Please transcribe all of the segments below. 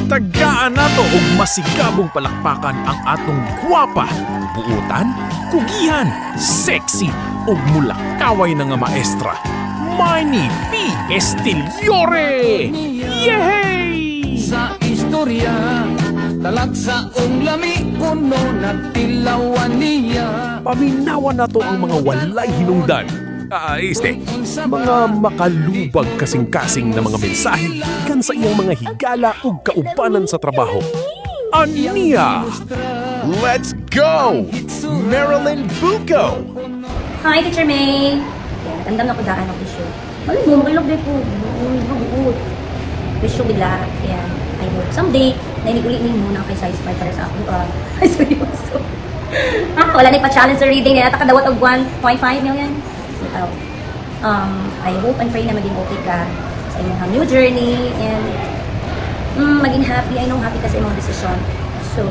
Tagaan nato og masigabong palakpakan ang atong gwapa, buutan, kugihan, sexy ug mulakaway na nga maestra. Manny P. Estiliore! Yehey! Sa istorya, talagsa ong lami kuno nagtilawan niya. Paminawan nato ang mga walay hinungdan. Mga makalubag kasing-kasing na mga mensahe gikan sa iyang mga higala ug kaubanan sa trabaho. Ania! Let's go! Marilyn Bucco! Hi, Teacher May! Tandam na ko daan ang tissue. Alam mo, malog din ko. Buot. Tissue bigla. Yan. I hope someday, nainigulit niyo muna kay size 5 para sa ako. Ay, seryoso. Wala na ipa-challenge sa reading. Nata kadawat og 1.5 million. I hope and pray na maging okay ka sa inyong new journey and maging happy. I know happy ka sa imong decision. So,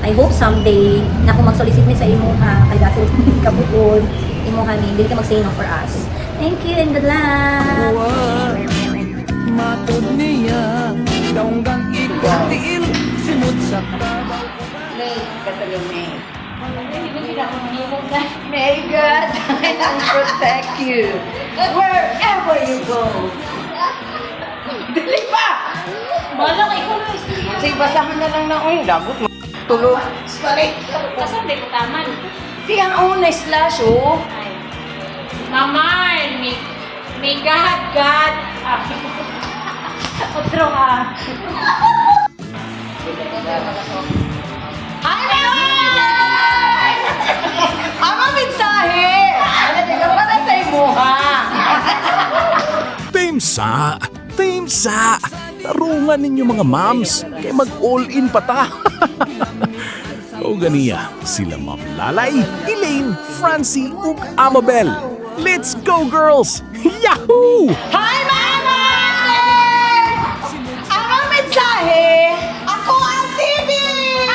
I hope someday na kung mag-solicit mi sa imo ha, kay dato kabukod, imo kami, hindi ka mag-say no for us. Thank you and good luck! Matod niya, daunggang ipatiil, simut sa tabaw. May, katuloy May. May God, I will protect you wherever you go. Dali pa! Wala ka, ikaw na Sige, basahan na lang ng lagot. Tulo. Balik. Kasang di ko taman. Di ang una slash, oh. Mamar, may God. Otro ka. Ay, meron! Ang mensahe! Ano, di ka para sa imuha. Team Sa! Tarungan ninyo mga moms, kay mag-all-in pa ta. O ganiya, sila Ma'am Lalay, Elaine, Francie ug Amabel. Let's go, girls! Yahoo! Hi, Mama! Ang mensahe! Ako ang TV!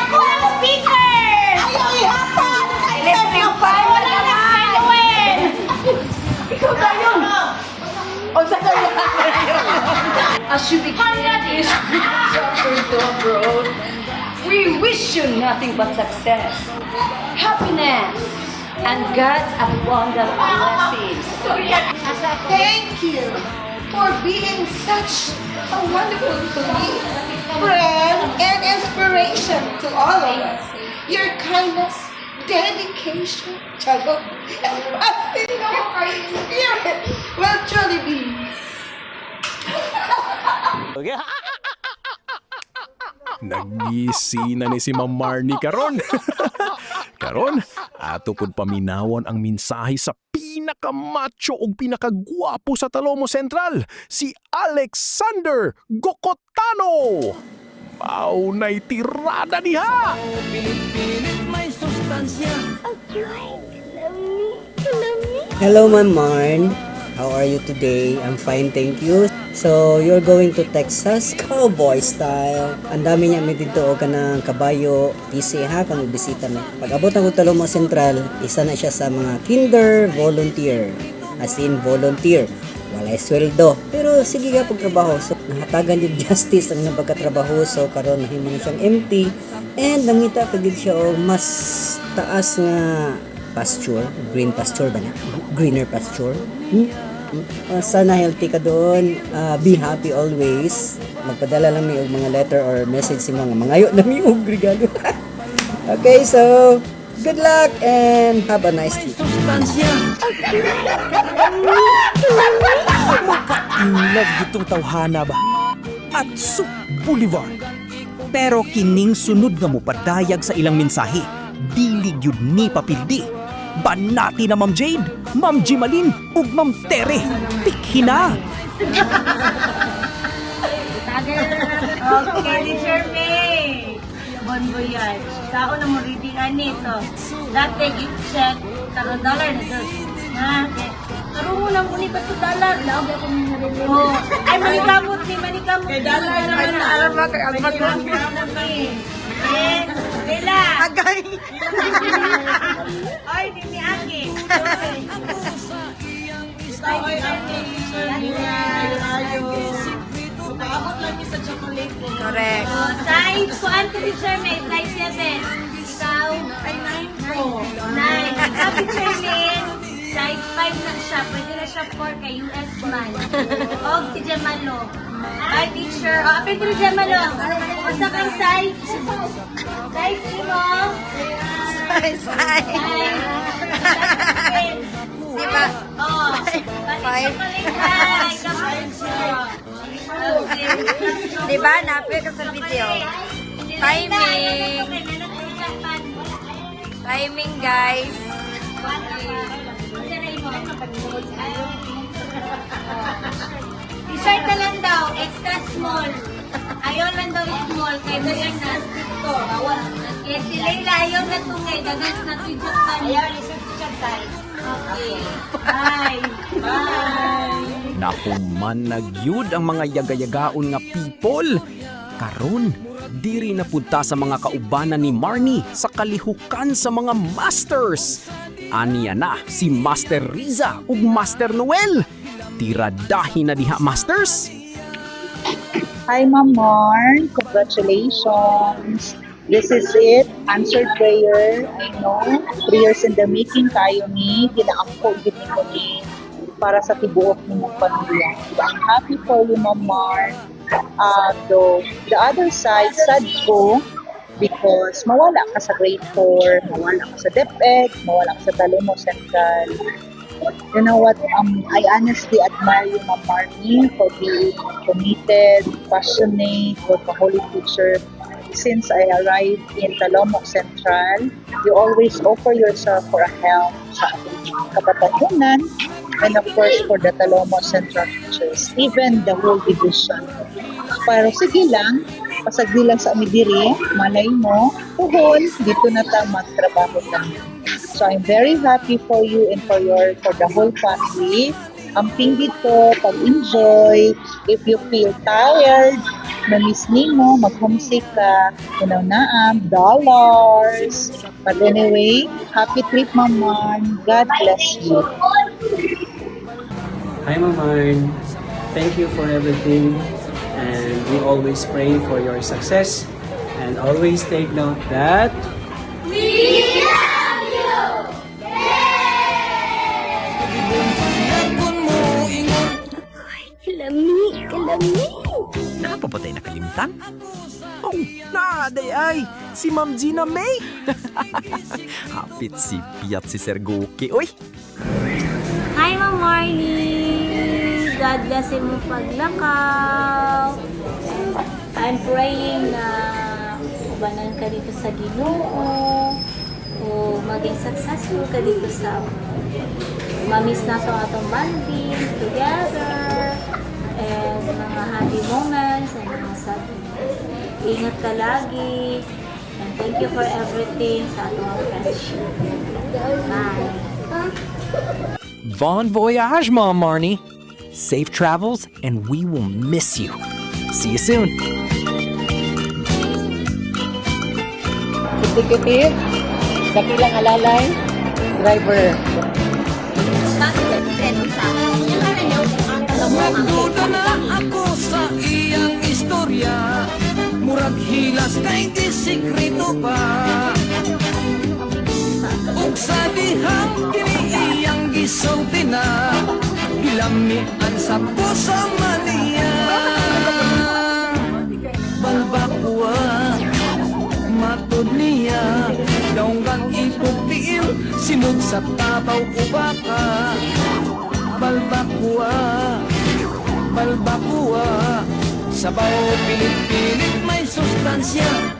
Ako ang speaker! Ayaw ihapan! Electric fan! Wala na kaluin! Ikaw tayo! O sa kayo! As you begin this chapter to abroad, we wish you nothing but success, happiness, and God's abundant blessings. Thank you for being such a wonderful colleague, friend, and inspiration to all of us. Your kindness, dedication, and passion for spirit will truly be Nagisi na ni si Ma'am Marnie karon. Karon, ato pud paminawon ang mensahe sa pinakamacho ug pinakagwapo sa Talomo Central, si Alexander Gokotano. Maunay tirada diha. Pilit-pilit may sustansya. Hello, Ma'am Marn. How are you today? I'm fine, thank you. So, you're going to Texas, cowboy style. Ang dami niya may dito o ka ng kabayo, PC ha, kung bisita na. Pag abot ng Talomo Central, isa na siya sa mga kinder volunteer. As in, volunteer. Walay sweldo. Pero sige ka pagtrabaho. So, nahatagan din justice ang nabagkatrabaho. So, karon nahimo na siyang empty. And nangita pa din siya o mas taas nga pasture, green pasture ba na? Greener pasture. Sana healthy ka doon. Be happy always. Magpadala lang may mga letter or message si mga mangayo na may regalo. Okay, so good luck and have a nice day. Sustansya. Inlove gitong tawhana ba? At Sup Boulevard. Pero kining sunod nga mo padayag sa ilang mensahe, dili gyud ni papildi. Banati na Ma'am Jade, Ma'am Jimalin, ug Ma'am Tere. Tikhi na! Okay, Teacher May. Bon voyage. Sao na mo reading ani. So, dati i-check $1 na doon. Ha? Karungo lang ko ni pa $1. Laog ako ni narinig. Oh, ay manikamot ni manikamot. Kay dollar naman na alam mo kay ang magkakit. Bella. Agay. Ay, Dini Aki. Ay, Aki. Ayos. Paabot lang sa chocolate. Correct. Size ko, Anthony Charmaine, size 7. Ikaw? Ay, 9 po. 9. Ikaw, Charmaine, size 5 na siya. Pwede na siya 4 kay US man. O, si Jamalo. Hi, teacher. O, apin ko Jamalo. Basta kang size. Size mo. Size. Diba? Oo. Five. Diba? Napil ka sa video. Timing. Timing, guys. T-shirt na lang daw, extra small. Ayaw lang daw small, kay mo yung plastic ko. Kaya si Leila, ayaw na ito kay dagat na tudyok pa niya. Ayaw, t-shirt size. Okay. Bye. Bye. Nakuman nagyud ang mga yagayagaon nga people. Karon, diri na punta sa mga kaubanan ni Marnie sa kalihukan sa mga masters. Aniya na si Master Riza ug Master Noel. Tiradahin na diha, masters. Hi, Ma'am Marn. Congratulations. This is it. Answered prayer. I know. Prayers in the making tayo ni. Ginaangko gini ko ni para sa tibuok ng pamilya. I'm happy for you, Ma'am Marn. Though, the other side, sad ko because mawala ka sa grade 4, mawala ka sa DepEd, mawala ka sa Talomo Central. You know what? I honestly admire you, Ma'am Marnie, for being committed, passionate, workaholic teacher. Since I arrived in Talomo Central, you always offer yourself for a help sa ating kabatahunan and of course for the Talomo Central teachers, even the whole division. Pero sige lang, pasagdi lang sa amidiri, malay mo, tuhol, dito na ta magtrabaho kami. So I'm very happy for you and for the whole family. Amping dito, pag-enjoy. If you feel tired, na-miss mo, mag-homesick ka, naam, dollars. But anyway, happy trip, Maman. God bless you. Hi, Maman. Thank you for everything. And we always pray for your success. And always take note that Kalami. Napapatay na kalimutan? Oh, naaday ay! Si Ma'am Gina May! Hapit si Piat si Sir Goki, oy! Hi, Ma'am Marnie. God bless mo paglakaw. I'm praying na ubanan ka dito sa Ginoo o maging successful ka dito sa mamiss na to atong bonding together and mga happy moments and mga sad moments. Ingat ka lagi and thank you for everything sa atong friendship. Bye. Bon voyage, Mom Marnie! Safe travels, and we will miss you. See you soon! Executive, dakilang alalay, driver. Nagduda na ako sa iyang istorya, murag hilas kay di sikrito pa. Ug sa dihang kini iyang gisulti na, gilamian sa puso maniya. Balbakwa, matod niya, daunggang ipugtiil, simod sa tabaw ubaka. Balbakwa, balbakwa, sabaw pilit-pilit may sustansya.